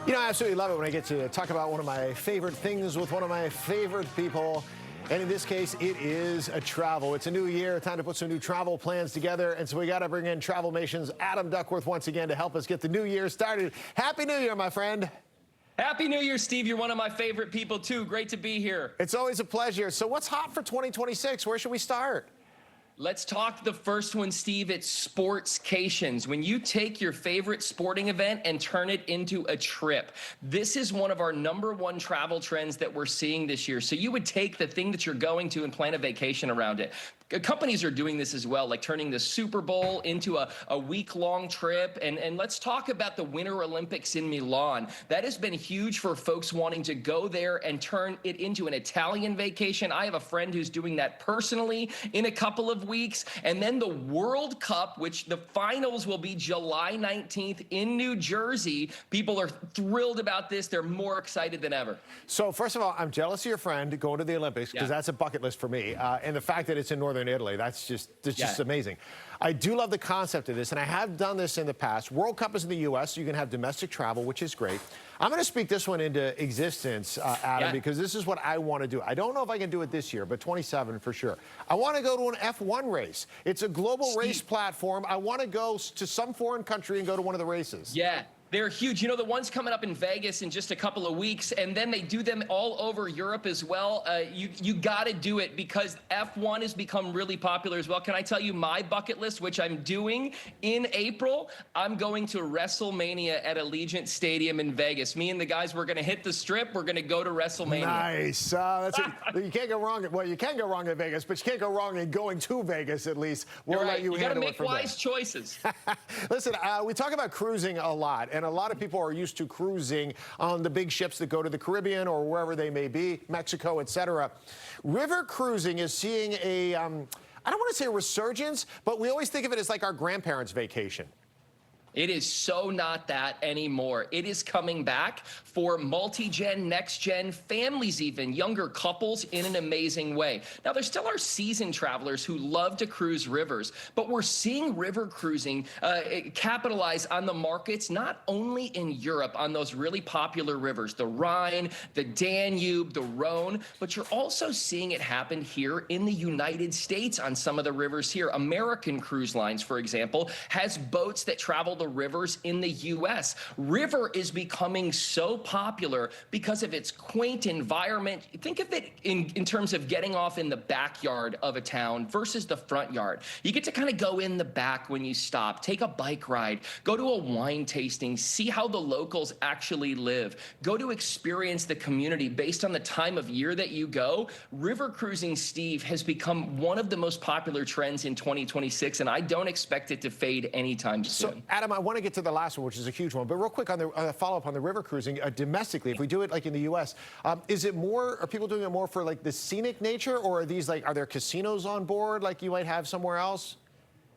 You know, I absolutely love it when I get to talk about one of my favorite things with one of my favorite people. And in this case, it is a travel. It's a new year, time to put some new travel plans together. And so we got to bring in Travelmation's Adam Duckworth once again to help us get the new year started. Happy New Year, my friend. Happy New Year, Steve. You're one of my favorite people, too. Great to be here. It's always a pleasure. So what's hot for 2026? Where should we start? Let's talk the first one, Steve. It's Sportscations. When you take your favorite sporting event and turn it into a trip, this is one of our #1 travel trends that we're seeing this year. So you would take the thing that you're going to and plan a vacation around it. Companies are doing this as well, like turning the Super Bowl into a week-long trip. And let's talk about the Winter Olympics in Milan. That has been huge for folks wanting to go there and turn it into an Italian vacation. I have a friend who's doing that personally in a couple of weeks. And then the World Cup, which the finals will be July 19th in New Jersey. People are thrilled about this. They're more excited than ever. So first of all, I'm jealous of your friend going to the Olympics because that's a bucket list for me. And the fact that it's in Northern Italy, that's just amazing. I do love the concept of this, and I have done this in the past. World Cup is in the U.S., so you can have domestic travel, which is great. I'm going to speak this one into existence, Adam, because this is what I want to do. I don't know if I can do it this year, but 27 for sure. I want to go to an F1 race. It's a global race platform. I want to go to some foreign country and go to one of the races. Yeah. They're huge. You know, the one's coming up in Vegas in just a couple of weeks, and then they do them all over Europe as well. You got to do it because F1 has become really popular as well. Can I tell you my bucket list, which I'm doing in April? I'm going to WrestleMania at Allegiant Stadium in Vegas. Me and the guys, we're going to hit the strip. We're going to go to WrestleMania. Nice. You can't go wrong. Well, you can go wrong in Vegas, but you can't go wrong in going to Vegas, at least. We'll let you handle it from there. You got to make wise choices. Listen, we talk about cruising a lot, and a lot of people are used to cruising on the big ships that go to the Caribbean or wherever they may be, Mexico, etc. River cruising is seeing a, I don't want to say a resurgence, but we always think of it as like our grandparents' vacation. It is so not that anymore. It is coming back for multi-gen, next-gen, families even, younger couples in an amazing way. Now, there still are seasoned travelers who love to cruise rivers, but we're seeing river cruising capitalize on the markets, not only in Europe on those really popular rivers, the Rhine, the Danube, the Rhone, but you're also seeing it happen here in the United States on some of the rivers here. American Cruise Lines, for example, has boats that travel the rivers in the U.S. River is becoming so popular because of its quaint environment. Think of it in terms of getting off in the backyard of a town versus the front yard. You get to kind of go in the back when you stop, take a bike ride, go to a wine tasting, see how the locals actually live, go to experience the community based on the time of year that you go. River cruising, Steve, has become one of the most popular trends in 2026, and I don't expect it to fade anytime soon. So, Adam, I want to get to the last one, which is a huge one, but real quick on the follow-up on the river cruising domestically, if we do it like in the U.S., is it more, are people doing it more for like the scenic nature, or are these like, are there casinos on board like you might have somewhere else?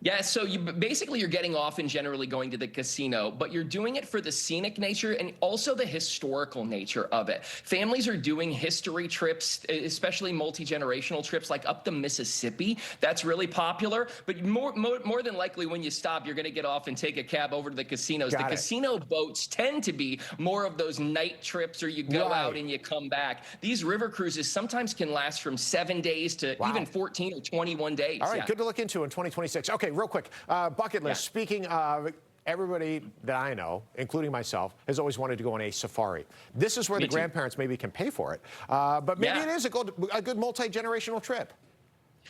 Yeah, so basically you're getting off and generally going to the casino, but you're doing it for the scenic nature and also the historical nature of it. Families are doing history trips, especially multi-generational trips like up the Mississippi. That's really popular, but more than likely when you stop, you're going to get off and take a cab over to the casinos. The casino boats tend to be more of those night trips or you go out and you come back. These river cruises sometimes can last from 7 days to even 14 or 21 days. All right, good to look into in 2026. Okay, real quick, bucket list. Speaking of, everybody that I know, including myself, has always wanted to go on a safari. This is where the grandparents maybe can pay for it, but maybe it is a good multi-generational trip.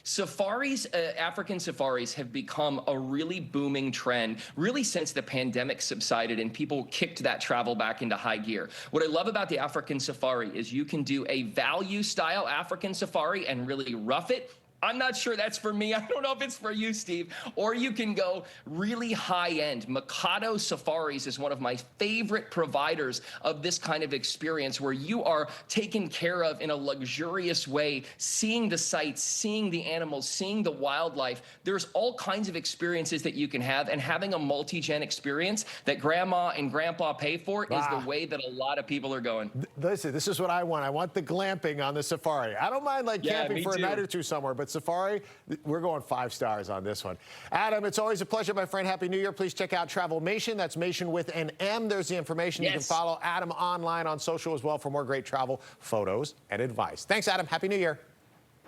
Safaris, African safaris have become a really booming trend, really since the pandemic subsided and people kicked that travel back into high gear. What I love about the African safari is you can do a value-style African safari and really rough it. I'm not sure that's for me. I don't know if it's for you, Steve. Or you can go really high-end. Mikado Safaris is one of my favorite providers of this kind of experience where you are taken care of in a luxurious way, seeing the sights, seeing the animals, seeing the wildlife. There's all kinds of experiences that you can have, and having a multi-gen experience that grandma and grandpa pay for is the way that a lot of people are going. Listen, this is what I want. I want the glamping on the safari. I don't mind like camping for a night or two somewhere, but but Safari, we're going 5 stars on this one. Adam, it's always a pleasure, my friend. Happy New Year. Please check out Travelmation. That's Mation with an M. There's the information. Yes. You can follow Adam online on social as well for more great travel photos and advice. Thanks, Adam. Happy New Year.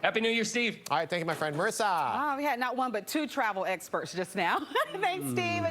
Happy New Year, Steve. All right, thank you, my friend. Marissa. Oh, we had not one but 2 travel experts just now. Thanks, Steve.